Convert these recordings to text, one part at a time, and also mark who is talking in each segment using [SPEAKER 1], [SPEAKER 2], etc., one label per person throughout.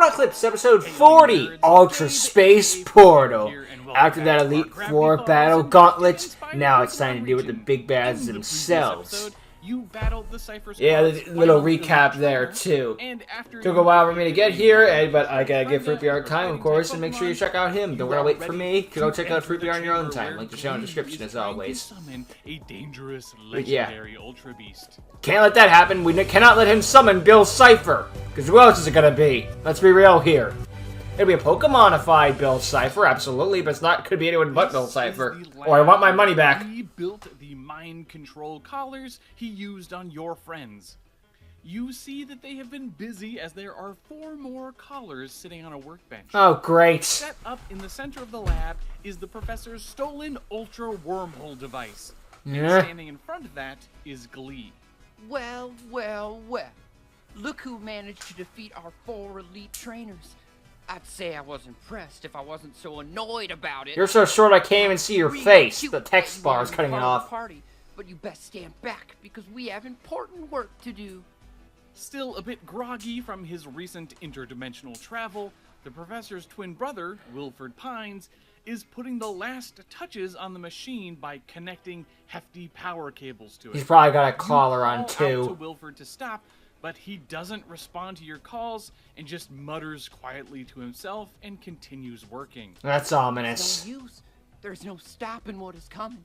[SPEAKER 1] Eclipse, episode 40, Ultra Space Portal. After that Elite Four battle gauntlet, now it's time to deal with the big bads themselves. Yeah, a little recap there too. Took a while for me to get here, but I gotta give Fruity Art time, of course, and make sure you check out him. Don't wanna wait for me, go check out Fruity Art in your own time. Link to show in the description as always. But yeah, can't let that happen. We cannot let him summon Bill Cipher, because who else is it gonna be? Let's be real here. It'll be a Pokemonified Bill Cipher, absolutely, but it's not. Could be anyone but Bill Cipher. Or I want my money back.
[SPEAKER 2] He built the mind control collars he used on your friends. You see that they have been busy as there are 4 more collars sitting on a workbench.
[SPEAKER 1] Oh, great.
[SPEAKER 2] Set up in the center of the lab is the professor's stolen Ultra Wormhole device. And standing in front of that is Glee.
[SPEAKER 3] Well. Look who managed to defeat our 4 elite trainers. I'd say I was impressed if I wasn't so annoyed about it.
[SPEAKER 1] You're so short I can't even see your face. The text bar is cutting it off.
[SPEAKER 3] Party, but you best stand back because we have important work to do.
[SPEAKER 2] Still a bit groggy from his recent interdimensional travel, the professor's twin brother, Wilford Pines, is putting the last touches on the machine by connecting hefty power cables to it.
[SPEAKER 1] He's probably got a collar on
[SPEAKER 2] Out
[SPEAKER 1] too.
[SPEAKER 2] to Wilford to stop, but he doesn't respond to your calls and just mutters quietly to himself and continues working.
[SPEAKER 1] That's ominous.
[SPEAKER 3] No use. There's no stopping what is coming.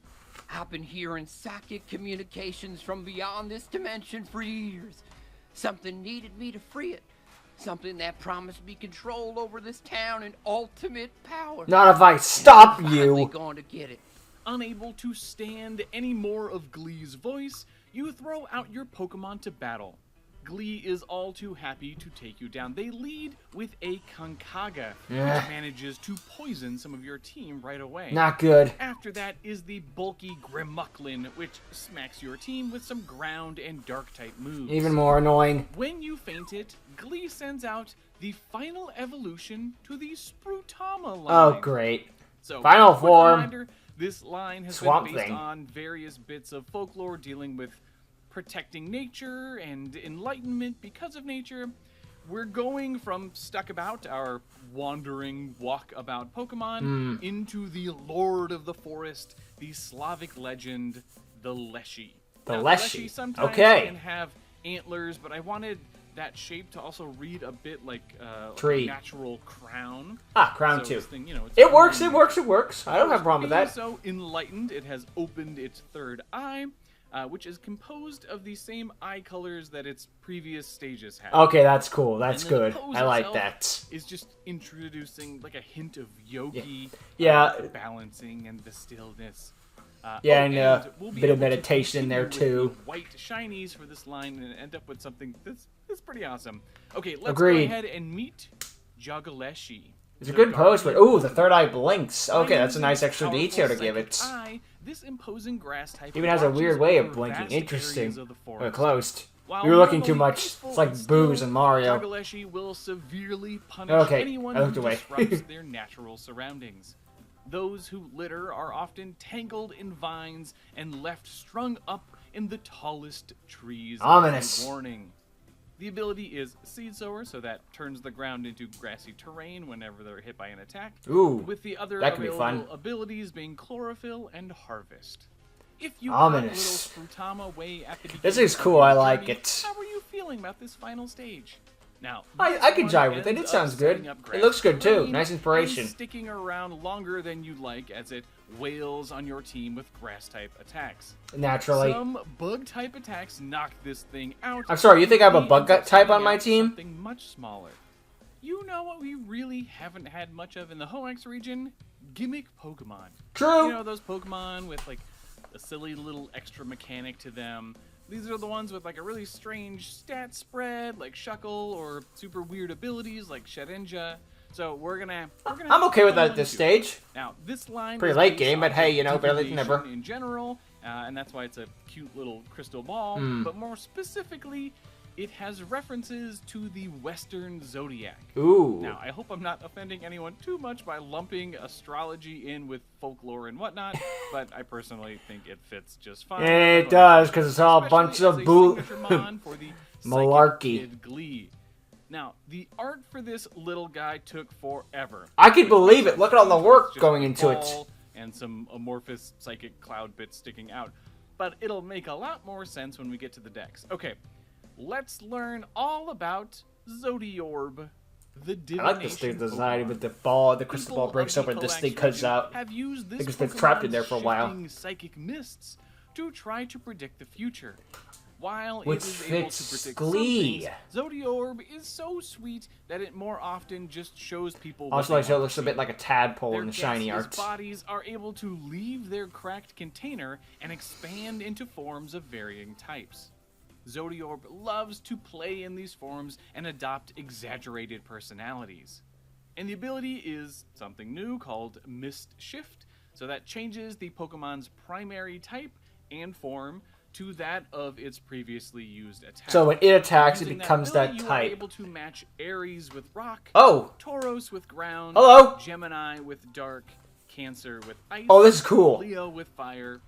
[SPEAKER 3] I've been hearing psychic communications from beyond this dimension for years. Something needed me to free it. Something that promised me control over this town and ultimate power.
[SPEAKER 1] Not if I stop
[SPEAKER 3] I'm
[SPEAKER 1] you.
[SPEAKER 3] finally going to get it.
[SPEAKER 2] Unable to stand any more of Glee's voice, you throw out your Pokemon to battle. Glee is all too happy to take you down. They lead with a Concaga, which manages to poison some of your team right away.
[SPEAKER 1] Not good.
[SPEAKER 2] After that is the bulky Grimucklin, which smacks your team with some ground and dark-type moves.
[SPEAKER 1] Even more annoying.
[SPEAKER 2] When you faint it, Glee sends out the final evolution to the Sprutama line.
[SPEAKER 1] Oh, great.
[SPEAKER 2] So,
[SPEAKER 1] Final
[SPEAKER 2] quick
[SPEAKER 1] form.
[SPEAKER 2] reminder, this line has
[SPEAKER 1] Swamp
[SPEAKER 2] been based
[SPEAKER 1] Thing.
[SPEAKER 2] on various bits of folklore dealing with protecting nature and enlightenment because of nature. We're going from Stuckabout, our wandering walkabout Pokemon, into the Lord of the Forest, the Slavic legend, the Leshy.
[SPEAKER 1] The
[SPEAKER 2] Now,
[SPEAKER 1] Leshy.
[SPEAKER 2] Sometimes
[SPEAKER 1] Okay.
[SPEAKER 2] can have antlers, but I wanted that shape to also read a bit like
[SPEAKER 1] Tree.
[SPEAKER 2] a natural crown.
[SPEAKER 1] Ah, crown
[SPEAKER 2] So
[SPEAKER 1] too.
[SPEAKER 2] this thing, you know, it's
[SPEAKER 1] It works,
[SPEAKER 2] green.
[SPEAKER 1] it works. I don't have a problem with
[SPEAKER 2] Being
[SPEAKER 1] that.
[SPEAKER 2] so enlightened, it has opened its third eye, which is composed of the same eye colors that its previous stages had.
[SPEAKER 1] Okay, that's cool. That's
[SPEAKER 2] And then the
[SPEAKER 1] good.
[SPEAKER 2] pose
[SPEAKER 1] I like
[SPEAKER 2] itself
[SPEAKER 1] that.
[SPEAKER 2] is just introducing like a hint of yogi,
[SPEAKER 1] Yeah.
[SPEAKER 2] balancing and the stillness.
[SPEAKER 1] Yeah, and
[SPEAKER 2] we'll be
[SPEAKER 1] bit of
[SPEAKER 2] able to
[SPEAKER 1] meditation in there,
[SPEAKER 2] continue with
[SPEAKER 1] too.
[SPEAKER 2] the white shinies for this line and end up with something that's pretty awesome. Okay, let's
[SPEAKER 1] Agreed.
[SPEAKER 2] go ahead and meet Jagaleshi.
[SPEAKER 1] It's a good pose, but ooh, the third eye blinks. Okay, that's a nice extra detail to give it.
[SPEAKER 2] This imposing grass type
[SPEAKER 1] Even has a weird way of blinking. Interesting. Closed. We were looking too much. It's like Booze and Mario.
[SPEAKER 2] Jagaleshi will severely punish
[SPEAKER 1] Okay,
[SPEAKER 2] anyone
[SPEAKER 1] I looked
[SPEAKER 2] who
[SPEAKER 1] away.
[SPEAKER 2] disrupts their natural surroundings. Those who litter are often tangled in vines and left strung up in the tallest trees.
[SPEAKER 1] Ominous.
[SPEAKER 2] Warning. The ability is Seed Sower, so that turns the ground into grassy terrain whenever they're hit by an attack.
[SPEAKER 1] Ooh,
[SPEAKER 2] with the other
[SPEAKER 1] that could be
[SPEAKER 2] available
[SPEAKER 1] fun.
[SPEAKER 2] abilities being Chlorophyll and Harvest. If you
[SPEAKER 1] Ominous.
[SPEAKER 2] caught little Sprutama way at the beginning
[SPEAKER 1] This is
[SPEAKER 2] of
[SPEAKER 1] cool,
[SPEAKER 2] your
[SPEAKER 1] I like
[SPEAKER 2] journey,
[SPEAKER 1] it.
[SPEAKER 2] How are you feeling about this final stage? Now,
[SPEAKER 1] I could
[SPEAKER 2] this
[SPEAKER 1] jive
[SPEAKER 2] one
[SPEAKER 1] with it. It
[SPEAKER 2] ends
[SPEAKER 1] sounds
[SPEAKER 2] up
[SPEAKER 1] good.
[SPEAKER 2] setting up
[SPEAKER 1] It
[SPEAKER 2] grass
[SPEAKER 1] looks good too.
[SPEAKER 2] terrain
[SPEAKER 1] Nice inspiration.
[SPEAKER 2] and sticking around longer than you'd like as it wails on your team with grass-type attacks.
[SPEAKER 1] Naturally.
[SPEAKER 2] Some bug-type attacks knock this thing out.
[SPEAKER 1] I'm sorry, you think I have a
[SPEAKER 2] He
[SPEAKER 1] bug
[SPEAKER 2] ends up
[SPEAKER 1] type on
[SPEAKER 2] sending
[SPEAKER 1] my
[SPEAKER 2] out
[SPEAKER 1] team?
[SPEAKER 2] Something much smaller. You know what we really haven't had much of in the Hoenn region? Gimmick Pokemon.
[SPEAKER 1] True.
[SPEAKER 2] You know those Pokemon with like a silly little extra mechanic to them. These are the ones with like a really strange stat spread, like Shuckle, or super weird abilities like Shedinja. So we're gonna
[SPEAKER 1] I'm okay with that at this stage.
[SPEAKER 2] Now this line
[SPEAKER 1] Pretty
[SPEAKER 2] is
[SPEAKER 1] late
[SPEAKER 2] based
[SPEAKER 1] game, but
[SPEAKER 2] off
[SPEAKER 1] hey,
[SPEAKER 2] of
[SPEAKER 1] you know, better late than never.
[SPEAKER 2] divination in general, and that's why it's a cute little crystal ball.
[SPEAKER 1] Hmm.
[SPEAKER 2] But more specifically, it has references to the Western Zodiac.
[SPEAKER 1] Ooh.
[SPEAKER 2] Now, I hope I'm not offending anyone too much by lumping astrology in with folklore and whatnot, but I personally think it fits just fine.
[SPEAKER 1] It does, because it's all a bunch
[SPEAKER 2] Especially
[SPEAKER 1] of
[SPEAKER 2] as a signature
[SPEAKER 1] boo.
[SPEAKER 2] mon for the
[SPEAKER 1] Malarkey.
[SPEAKER 2] Psychic Kid Glee. Now, the art for this little guy took forever.
[SPEAKER 1] I can believe it. Look at all the work going into it.
[SPEAKER 2] And some amorphous psychic cloud bits sticking out. But it'll make a lot more sense when we get to the decks. Okay, let's learn all about Zodiorb, the divination
[SPEAKER 1] I like this thing design
[SPEAKER 2] Pokemon.
[SPEAKER 1] with the ball. The crystal
[SPEAKER 2] People
[SPEAKER 1] ball breaks
[SPEAKER 2] of the
[SPEAKER 1] open. This thing
[SPEAKER 2] collection
[SPEAKER 1] comes out.
[SPEAKER 2] Have used this
[SPEAKER 1] I think it's been trapped in there for a while.
[SPEAKER 2] Pokemon's psychic mists to try to predict the future. While
[SPEAKER 1] Which
[SPEAKER 2] it is able to
[SPEAKER 1] fits
[SPEAKER 2] predict
[SPEAKER 1] Glee.
[SPEAKER 2] some things, Zodiorb is so sweet that it more often just shows people.
[SPEAKER 1] Also, like, it looks a bit like a tadpole in the shiny
[SPEAKER 2] gaseous
[SPEAKER 1] art.
[SPEAKER 2] bodies are able to leave their cracked container and expand into forms of varying types. Zodiorb loves to play in these forms and adopt exaggerated personalities. And the ability is something new called Mist Shift, so that changes the Pokemon's primary type and form to that of its previously used attack.
[SPEAKER 1] So when it attacks, it
[SPEAKER 2] Using
[SPEAKER 1] becomes
[SPEAKER 2] ability,
[SPEAKER 1] that
[SPEAKER 2] you are
[SPEAKER 1] type.
[SPEAKER 2] able to match Aries with rock,
[SPEAKER 1] Oh!
[SPEAKER 2] Tauros with ground,
[SPEAKER 1] Hello!
[SPEAKER 2] Gemini with dark, Cancer with ice,
[SPEAKER 1] Oh, this is cool.
[SPEAKER 2] Leo with fire,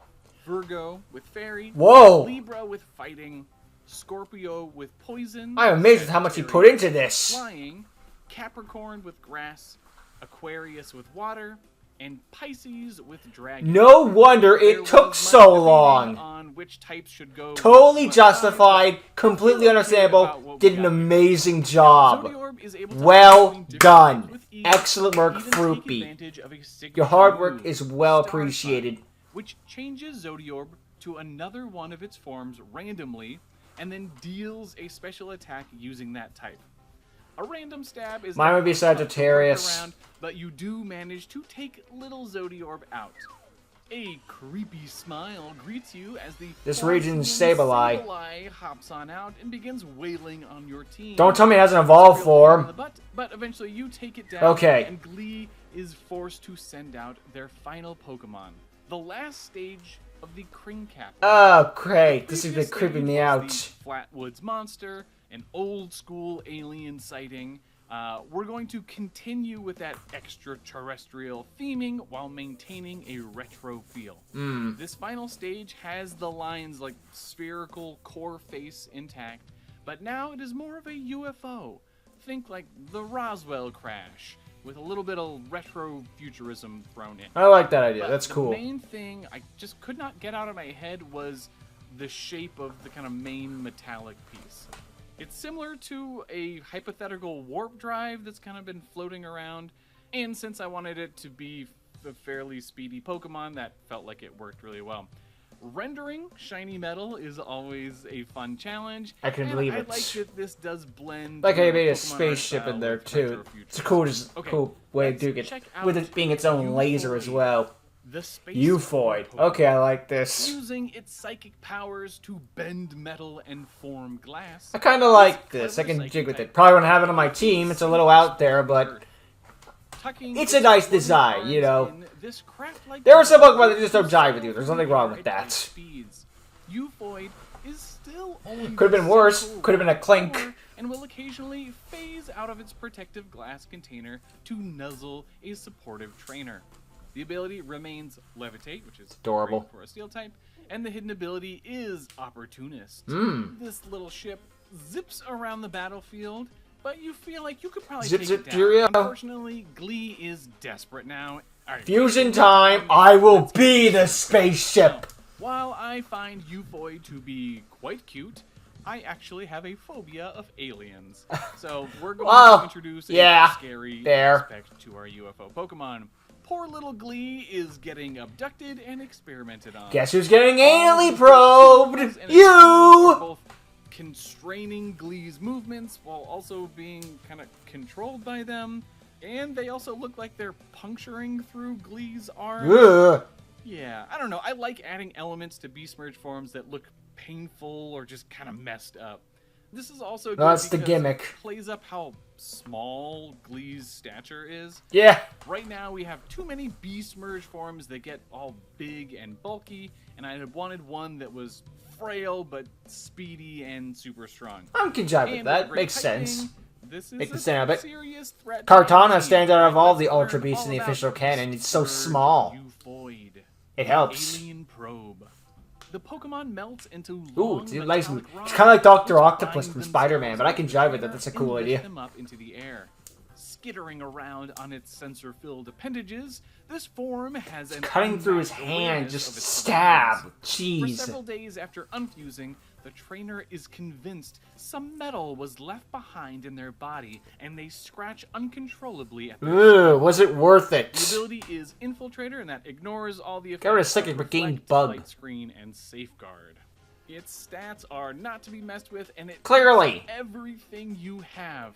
[SPEAKER 2] Virgo with fairy,
[SPEAKER 1] Whoa!
[SPEAKER 2] Libra with fighting, Scorpio with poison.
[SPEAKER 1] I'm amazed at how much he put into this.
[SPEAKER 2] Flying, Capricorn with grass, Aquarius with water, and Pisces with dragon.
[SPEAKER 1] No wonder
[SPEAKER 2] There
[SPEAKER 1] it took
[SPEAKER 2] was
[SPEAKER 1] so
[SPEAKER 2] much debating
[SPEAKER 1] long.
[SPEAKER 2] on which types should go
[SPEAKER 1] Totally
[SPEAKER 2] what
[SPEAKER 1] justified,
[SPEAKER 2] side, but
[SPEAKER 1] completely
[SPEAKER 2] we're okay about
[SPEAKER 1] understandable,
[SPEAKER 2] what we
[SPEAKER 1] did an
[SPEAKER 2] got here.
[SPEAKER 1] amazing job.
[SPEAKER 2] Zodiorb is able to
[SPEAKER 1] Well
[SPEAKER 2] between different
[SPEAKER 1] done.
[SPEAKER 2] types with ease,
[SPEAKER 1] Excellent work,
[SPEAKER 2] even take
[SPEAKER 1] Fruity.
[SPEAKER 2] advantage of a signature
[SPEAKER 1] Your hard work
[SPEAKER 2] move,
[SPEAKER 1] is well
[SPEAKER 2] Star
[SPEAKER 1] appreciated.
[SPEAKER 2] Sign, which changes Zodiorb to another one of its forms randomly, and then deals a special attack using that type. A random stab is
[SPEAKER 1] Mine would be
[SPEAKER 2] not tough to work
[SPEAKER 1] Sagittarius.
[SPEAKER 2] around, but you do manage to take little Zodiorb out. A creepy smile greets you as the
[SPEAKER 1] This region's
[SPEAKER 2] Faustian
[SPEAKER 1] Sableye.
[SPEAKER 2] Sableye hops on out and begins wailing on your team.
[SPEAKER 1] Don't tell me it hasn't evolved
[SPEAKER 2] It's a real pain in
[SPEAKER 1] form.
[SPEAKER 2] the butt, but eventually you take it down,
[SPEAKER 1] Okay.
[SPEAKER 2] and Glee is forced to send out their final Pokemon, the last stage of the Kringcap.
[SPEAKER 1] Oh, great. This has been
[SPEAKER 2] Previous
[SPEAKER 1] creeping me
[SPEAKER 2] stage
[SPEAKER 1] out.
[SPEAKER 2] was the Flatwoods monster, an old school alien sighting. We're going to continue with that extraterrestrial theming while maintaining a retro feel. This final stage has the line's like spherical core face intact, but now it is more of a UFO. Think like the Roswell crash, with a little bit of retro futurism thrown in.
[SPEAKER 1] I like that idea.
[SPEAKER 2] But
[SPEAKER 1] That's cool.
[SPEAKER 2] The main thing I just could not get out of my head was the shape of the kind of main metallic piece. It's similar to a hypothetical warp drive that's kind of been floating around, and since I wanted it to be a fairly speedy Pokemon, that felt like it worked really well. Rendering shiny metal is always a fun challenge.
[SPEAKER 1] I can
[SPEAKER 2] and
[SPEAKER 1] believe
[SPEAKER 2] I
[SPEAKER 1] it.
[SPEAKER 2] like that this does blend.
[SPEAKER 1] Like how you made a
[SPEAKER 2] Pokemon
[SPEAKER 1] spaceship
[SPEAKER 2] style
[SPEAKER 1] in there
[SPEAKER 2] with
[SPEAKER 1] too.
[SPEAKER 2] retrofuturism.
[SPEAKER 1] It's a cool,
[SPEAKER 2] Okay,
[SPEAKER 1] cool way of
[SPEAKER 2] let's
[SPEAKER 1] doing it.
[SPEAKER 2] check out
[SPEAKER 1] With it being its own laser as
[SPEAKER 2] Euphroid,
[SPEAKER 1] well.
[SPEAKER 2] The space
[SPEAKER 1] Euphroid.
[SPEAKER 2] Pokemon.
[SPEAKER 1] Okay, I like this.
[SPEAKER 2] Using its psychic powers to bend metal and form glass.
[SPEAKER 1] I kind of like this. I can jig with it. Probably wouldn't have it on my team. It's a little out there, but
[SPEAKER 2] Tucking
[SPEAKER 1] it's a
[SPEAKER 2] its
[SPEAKER 1] nice
[SPEAKER 2] wooden
[SPEAKER 1] design, you know.
[SPEAKER 2] arms in this craft-like
[SPEAKER 1] There are some
[SPEAKER 2] design
[SPEAKER 1] Pokemon that just don't
[SPEAKER 2] to
[SPEAKER 1] jive with you.
[SPEAKER 2] sail
[SPEAKER 1] There's nothing
[SPEAKER 2] through
[SPEAKER 1] wrong with
[SPEAKER 2] at light
[SPEAKER 1] that.
[SPEAKER 2] speeds. Euphroid is still only
[SPEAKER 1] Could have been
[SPEAKER 2] the
[SPEAKER 1] worse.
[SPEAKER 2] central
[SPEAKER 1] Could have been a clink.
[SPEAKER 2] core and will occasionally phase out of its protective glass container to nuzzle a supportive trainer. The ability remains Levitate, which is
[SPEAKER 1] Adorable.
[SPEAKER 2] great for a steel type, and the hidden ability is Opportunist. This little ship zips around the battlefield, but you feel like you could probably
[SPEAKER 1] Zip,
[SPEAKER 2] take
[SPEAKER 1] zip,
[SPEAKER 2] it down.
[SPEAKER 1] cheerio.
[SPEAKER 2] Unfortunately, Glee is desperate now. All right,
[SPEAKER 1] fusion time. I will be the spaceship.
[SPEAKER 2] while I find Euphroid to be quite cute, I actually have a phobia of aliens. So we're going
[SPEAKER 1] Well,
[SPEAKER 2] to introduce a
[SPEAKER 1] yeah,
[SPEAKER 2] scary
[SPEAKER 1] fair.
[SPEAKER 2] aspect to our UFO Pokemon. Poor little Glee is getting abducted and experimented on.
[SPEAKER 1] Guess who's getting
[SPEAKER 2] All
[SPEAKER 1] anally
[SPEAKER 2] the
[SPEAKER 1] probed?
[SPEAKER 2] tools and instruments are
[SPEAKER 1] You.
[SPEAKER 2] both constraining Glee's movements while also being kind of controlled by them. And they also look like they're puncturing through Glee's arm.
[SPEAKER 1] Ugh.
[SPEAKER 2] Yeah, I don't know. I like adding elements to Beast Merge forms that look painful or just kind of messed up. This is also good
[SPEAKER 1] That's the
[SPEAKER 2] because
[SPEAKER 1] gimmick.
[SPEAKER 2] it plays up how small Glee's stature is.
[SPEAKER 1] Yeah.
[SPEAKER 2] Right now, we have too many Beast Merge forms that get all big and bulky, and I had wanted one that was frail but speedy and super strong.
[SPEAKER 1] I can jive with
[SPEAKER 2] And
[SPEAKER 1] that.
[SPEAKER 2] great
[SPEAKER 1] Makes
[SPEAKER 2] typing,
[SPEAKER 1] sense.
[SPEAKER 2] This is
[SPEAKER 1] Make the
[SPEAKER 2] a
[SPEAKER 1] stand of it.
[SPEAKER 2] serious threat to
[SPEAKER 1] Kartana
[SPEAKER 2] enemy.
[SPEAKER 1] stands out of all the
[SPEAKER 2] Let's
[SPEAKER 1] Ultra
[SPEAKER 2] learn
[SPEAKER 1] Beasts in the
[SPEAKER 2] all about
[SPEAKER 1] official canon. It's so
[SPEAKER 2] Beast
[SPEAKER 1] small.
[SPEAKER 2] Merge Euphroid.
[SPEAKER 1] It helps.
[SPEAKER 2] Alien Probe. the Pokemon melts into
[SPEAKER 1] Ooh,
[SPEAKER 2] long
[SPEAKER 1] it's
[SPEAKER 2] metallic
[SPEAKER 1] kind of like
[SPEAKER 2] rods
[SPEAKER 1] Dr.
[SPEAKER 2] which
[SPEAKER 1] Octopus
[SPEAKER 2] bind
[SPEAKER 1] from Spider-Man, but I can
[SPEAKER 2] themselves
[SPEAKER 1] jive with that. That's a
[SPEAKER 2] and
[SPEAKER 1] cool
[SPEAKER 2] lift
[SPEAKER 1] idea.
[SPEAKER 2] them up into the air. Skittering around on its sensor-filled appendages, this form has an
[SPEAKER 1] Cutting through his
[SPEAKER 2] unmatched
[SPEAKER 1] hand,
[SPEAKER 2] awareness
[SPEAKER 1] just
[SPEAKER 2] of its
[SPEAKER 1] stab.
[SPEAKER 2] surroundings. For
[SPEAKER 1] Jeez.
[SPEAKER 2] several days after unfusing, the trainer is convinced some metal was left behind in their body, and they scratch uncontrollably at their
[SPEAKER 1] Ugh, was it worth it?
[SPEAKER 2] The ability is Infiltrator, and that ignores all the
[SPEAKER 1] Got rid of
[SPEAKER 2] effects
[SPEAKER 1] Psychic,
[SPEAKER 2] of
[SPEAKER 1] but gained
[SPEAKER 2] Reflect,
[SPEAKER 1] Bug.
[SPEAKER 2] Light Screen, and Safeguard. Its stats are not to be messed with, and it
[SPEAKER 1] Clearly.
[SPEAKER 2] takes everything you have.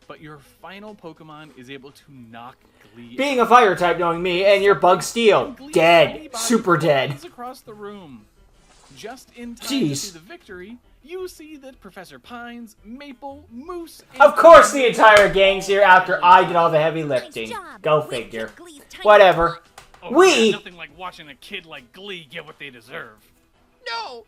[SPEAKER 2] But your final Pokemon is able to knock Glee
[SPEAKER 1] Being a fire type, knowing me, and your Bug Steel.
[SPEAKER 2] Glee's tiny
[SPEAKER 1] Dead.
[SPEAKER 2] body
[SPEAKER 1] Super dead.
[SPEAKER 2] flies across the room. Just in time to
[SPEAKER 1] Jeez.
[SPEAKER 2] see the victory, you see that Professor Pines, Maple, Moose, and
[SPEAKER 1] Of course the entire gang's here after I did all the heavy lifting. Go figure. Whatever.
[SPEAKER 2] Oh,
[SPEAKER 1] We-
[SPEAKER 2] yeah, nothing like watching a kid like Glee get what they deserve.
[SPEAKER 3] No!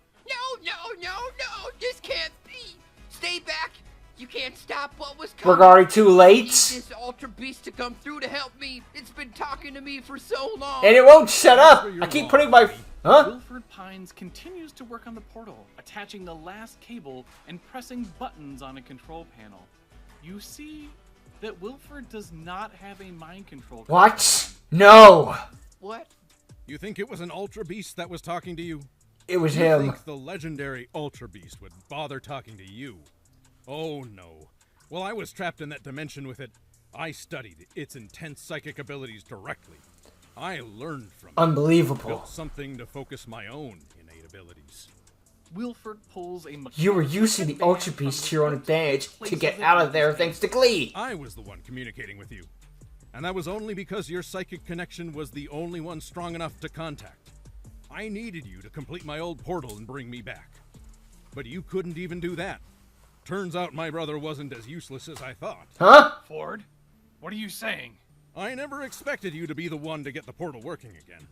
[SPEAKER 3] This can't be! Stay back! You can't stop what was coming.
[SPEAKER 1] We're already too
[SPEAKER 3] I need
[SPEAKER 1] late.
[SPEAKER 3] this Ultra Beast to come through to help me. It's been talking to me for so long.
[SPEAKER 1] And it won't shut up. I keep putting my... Huh?
[SPEAKER 2] Wilford Pines continues to work on the portal, attaching the last cable and pressing buttons on a control panel. You see that Wilford does not have a mind control.
[SPEAKER 1] What? No.
[SPEAKER 3] What?
[SPEAKER 4] You think it was an Ultra Beast that was talking to you?
[SPEAKER 1] It was
[SPEAKER 4] You
[SPEAKER 1] him.
[SPEAKER 4] think the legendary Ultra Beast would bother talking to you? Oh no. While I was trapped in that dimension with it, I studied its intense psychic abilities directly. I learned from it.
[SPEAKER 1] Unbelievable.
[SPEAKER 4] Built something to focus my own innate abilities.
[SPEAKER 2] Wilford pulls a
[SPEAKER 1] You were
[SPEAKER 2] mechanical
[SPEAKER 1] using the
[SPEAKER 2] headband
[SPEAKER 1] Ultra
[SPEAKER 2] from
[SPEAKER 1] Beast
[SPEAKER 2] the
[SPEAKER 1] to your own
[SPEAKER 2] hilt,
[SPEAKER 1] advantage to
[SPEAKER 2] places
[SPEAKER 1] get
[SPEAKER 2] it
[SPEAKER 1] out
[SPEAKER 2] on
[SPEAKER 1] of there
[SPEAKER 2] his
[SPEAKER 1] thanks
[SPEAKER 2] hand.
[SPEAKER 1] to Glee.
[SPEAKER 4] I was the one communicating with you. And that was only because your psychic connection was the only one strong enough to contact. I needed you to complete my old portal and bring me back. But you couldn't even do that. Turns out my brother wasn't as useless as I thought.
[SPEAKER 1] Huh?
[SPEAKER 2] Ford, what are you saying?
[SPEAKER 4] I never expected you to be the one to get the portal working again.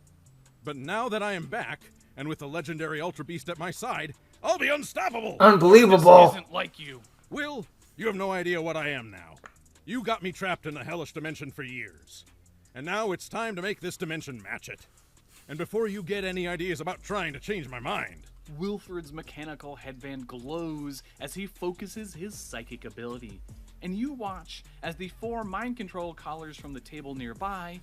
[SPEAKER 4] But now that I am back, and with the legendary Ultra Beast at my side, I'll be unstoppable!
[SPEAKER 1] Unbelievable.
[SPEAKER 2] This isn't like you.
[SPEAKER 4] Will, you have no idea what I am now. You got me trapped in the hellish dimension for years. And now it's time to make this dimension match it. And before you get any ideas about trying to change my mind,
[SPEAKER 2] Wilford's mechanical headband glows as he focuses his psychic ability. And you watch as the 4 mind control collars from the table nearby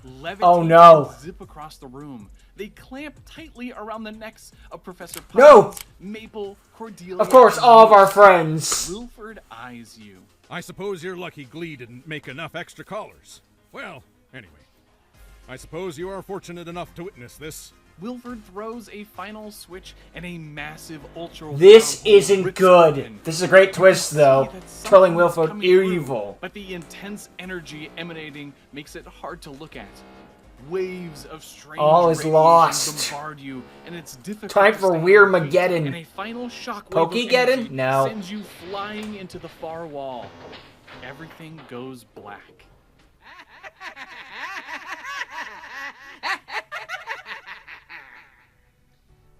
[SPEAKER 2] levitate
[SPEAKER 1] Oh, no.
[SPEAKER 2] and zip across the room. They clamp tightly around the necks of Professor Pines,
[SPEAKER 1] No.
[SPEAKER 2] Maple, Cordelia,
[SPEAKER 1] Of course,
[SPEAKER 2] and
[SPEAKER 1] all of our
[SPEAKER 2] Moose.
[SPEAKER 1] friends.
[SPEAKER 2] Wilford eyes you.
[SPEAKER 4] I suppose you're lucky Glee didn't make enough extra collars. Well, anyway. I suppose you are fortunate enough to witness this.
[SPEAKER 2] Wilford throws a final switch and a massive ultra
[SPEAKER 1] This
[SPEAKER 2] wormhole
[SPEAKER 1] isn't
[SPEAKER 2] rips
[SPEAKER 1] good.
[SPEAKER 2] open.
[SPEAKER 1] This is a great twist, though.
[SPEAKER 2] See that something
[SPEAKER 1] Trolling
[SPEAKER 2] is
[SPEAKER 1] Wilford
[SPEAKER 2] coming through,
[SPEAKER 1] evil.
[SPEAKER 2] But the intense energy emanating makes it hard to look at. Waves of strange
[SPEAKER 1] All is
[SPEAKER 2] radiation
[SPEAKER 1] lost.
[SPEAKER 2] bombard you, and it's difficult
[SPEAKER 1] Time
[SPEAKER 2] to
[SPEAKER 1] for
[SPEAKER 2] stay
[SPEAKER 1] Weirmageddon.
[SPEAKER 2] awake, and a final shockwave of
[SPEAKER 1] Pokegeddon?
[SPEAKER 2] energy
[SPEAKER 1] No.
[SPEAKER 2] sends you flying into the far wall. Everything goes black.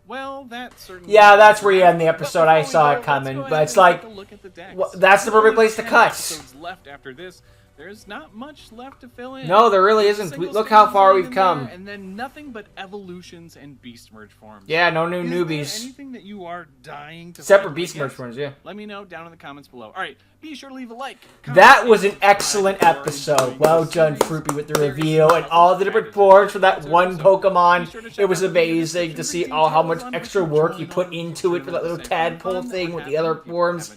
[SPEAKER 2] Well, that certainly.
[SPEAKER 1] Yeah, that's where you end the
[SPEAKER 2] But
[SPEAKER 1] episode. I
[SPEAKER 2] before we
[SPEAKER 1] saw
[SPEAKER 2] go,
[SPEAKER 1] it
[SPEAKER 2] let's
[SPEAKER 1] coming,
[SPEAKER 2] go
[SPEAKER 1] but
[SPEAKER 2] ahead
[SPEAKER 1] it's
[SPEAKER 2] and
[SPEAKER 1] like,
[SPEAKER 2] take a look at the decks.
[SPEAKER 1] well, that's the
[SPEAKER 2] There's
[SPEAKER 1] perfect
[SPEAKER 2] only
[SPEAKER 1] place to
[SPEAKER 2] 10
[SPEAKER 1] cut.
[SPEAKER 2] episodes left after this. There's not much left to fill in.
[SPEAKER 1] No, there really
[SPEAKER 2] There's
[SPEAKER 1] isn't.
[SPEAKER 2] single
[SPEAKER 1] Look how
[SPEAKER 2] stages
[SPEAKER 1] far
[SPEAKER 2] in
[SPEAKER 1] we've
[SPEAKER 2] there,
[SPEAKER 1] come.
[SPEAKER 2] and then nothing but evolutions and beast merge forms.
[SPEAKER 1] Yeah, no new
[SPEAKER 2] Is there
[SPEAKER 1] newbies.
[SPEAKER 2] anything that you are dying to
[SPEAKER 1] Separate
[SPEAKER 2] find
[SPEAKER 1] beast
[SPEAKER 2] out?
[SPEAKER 1] merch ones, yeah.
[SPEAKER 2] Let me know down in the comments below. All right, be sure to leave a like.
[SPEAKER 1] That
[SPEAKER 2] comment,
[SPEAKER 1] was an
[SPEAKER 2] and
[SPEAKER 1] excellent
[SPEAKER 2] subscribe if you are
[SPEAKER 1] episode.
[SPEAKER 2] enjoying
[SPEAKER 1] Well
[SPEAKER 2] this
[SPEAKER 1] done,
[SPEAKER 2] series.
[SPEAKER 1] Fruity, with the
[SPEAKER 2] There is
[SPEAKER 1] reveal and all the different forms for that one Pokemon. It was amazing to see all how much extra work you put into it for that little tadpole thing with the other forms.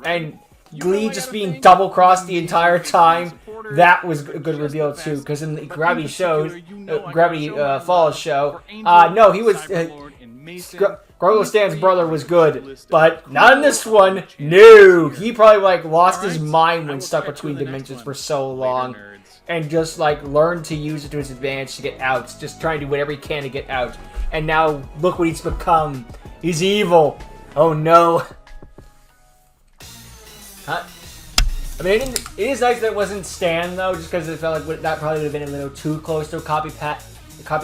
[SPEAKER 1] And Glee just being double-crossed the entire time. That was a good reveal, too, because in the Gravity shows, Gravity Falls show, no, he was... Gargoyle Stan's brother was good, but not in this one. No, he probably like lost his mind when stuck between dimensions for so long, and just like learned to use it to his advantage to get out. Just trying to do whatever he can to get out. And now look what he's become. He's evil. Oh no. Huh? I mean, it is nice that it wasn't Stan though, just because it felt like that probably would have been a little too close to a copy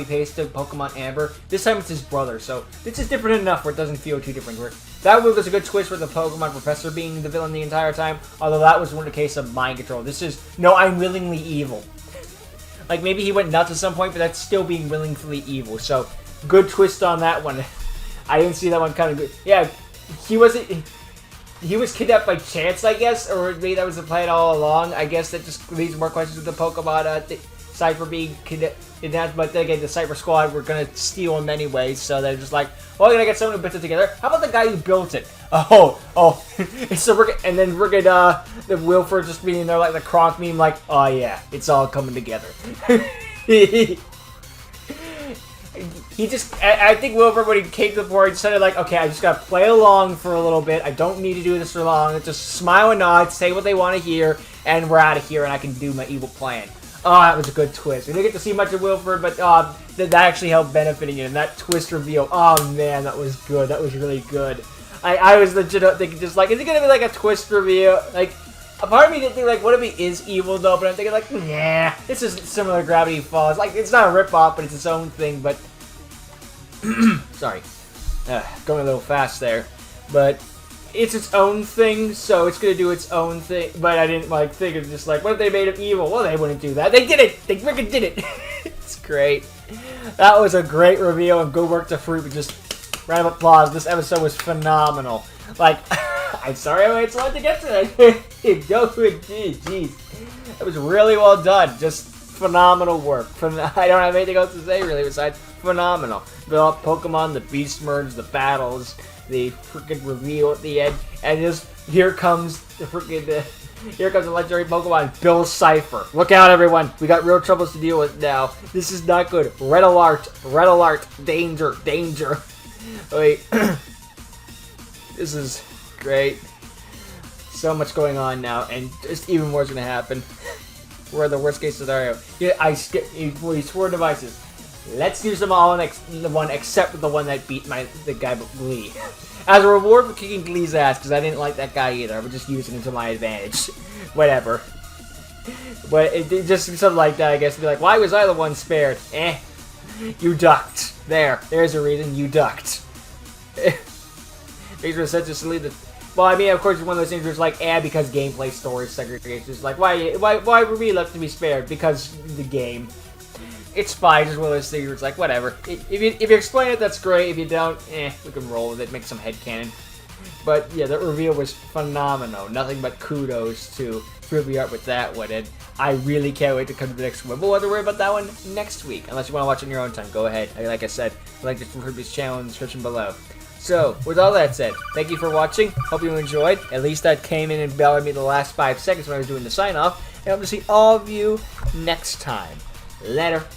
[SPEAKER 1] paste of Pokemon Amber. This time it's his brother, so this is different enough where it doesn't feel too different. That was a good twist with the Pokemon Professor being the villain the entire time, although that was one of the case of mind control. This is, no, I'm willingly evil. Like, maybe he went nuts at some point, but that's still being willingly evil, so good twist on that one. I didn't see that one kind of good. Yeah, he wasn't. He was kidnapped by chance, I guess, or maybe that was the plan all along. I guess that just leads more questions with the Pokemon Cypher being kidnapped. But then again, the Cypher Squad were gonna steal him anyway, so they're just like, well, we're gonna get someone who built it together. How about the guy who built it? Oh, so and then we're gonna the Wilford just being there like the Kronk meme, like, oh yeah, it's all coming together. He just, I think Wilbur, when he came to the board, he decided like, okay, I just gotta play along for a little bit. I don't need to do this for long. Just smile and nod, say what they want to hear, and we're out of here, and I can do my evil plan. Oh, that was a good twist. We didn't get to see much of Wilford, but that actually helped benefiting it. And that twist reveal, oh man, that was good. That was really good. I was legit thinking just like, is it gonna be like a twist reveal? Like, a part of me didn't think like, what if he is evil though? But I'm thinking like, nah, this is similar to Gravity Falls. Like, it's not a rip-off, but it's its own thing. But sorry, going a little fast there. But it's its own thing, so it's gonna do its own thing. But I didn't like think of just like, what if they made him evil? Well, they wouldn't do that. They did it. They freaking did it. It's great. That was a great reveal, and good work to Fruit. Just round of applause. This episode was phenomenal. Like, I'm sorry I waited so long to get to that. Jeez. It was really well done. Just phenomenal work. I don't have anything else to say really besides phenomenal. The Pokemon, the Beast Merge, the battles, the freaking reveal at the end, and just here comes the freaking here comes the legendary Pokemon, Bill Cipher. Look out, everyone! We got real troubles to deal with now. This is not good. Red alert! Red alert! Danger! Danger! Wait, this is great. So much going on now, and just even more is gonna happen. We're the worst case scenario. Yeah, we swore devices. Let's use them all in the one except the one that beat the guy with Glee. As a reward for kicking Glee's ass, because I didn't like that guy either. I was just using him to my advantage. Whatever. But it just something like that, I guess. To be like, why was I the one spared? You ducked. There's a reason you ducked. These were such a silly. Well, I mean, of course, it's one of those things where it's like, because gameplay story segregation. It's like, why were we left to be spared? Because the game. It's fine, just one of those things where it's like, whatever. If you explain it, that's great. If you don't, we can roll with it, make some headcanon. But yeah, the reveal was phenomenal. Nothing but kudos to Ruby Art with that one, and I really can't wait to come to the next one. But we'll have to worry about that one next week. Unless you want to watch it on your own time, go ahead. Like I said, link to Ruby's channel in the description below. So, with all that said, thank you for watching. Hope you enjoyed. At least that came in and bellowed me the last 5 seconds when I was doing the sign-off. And I hope to see all of you next time. Later.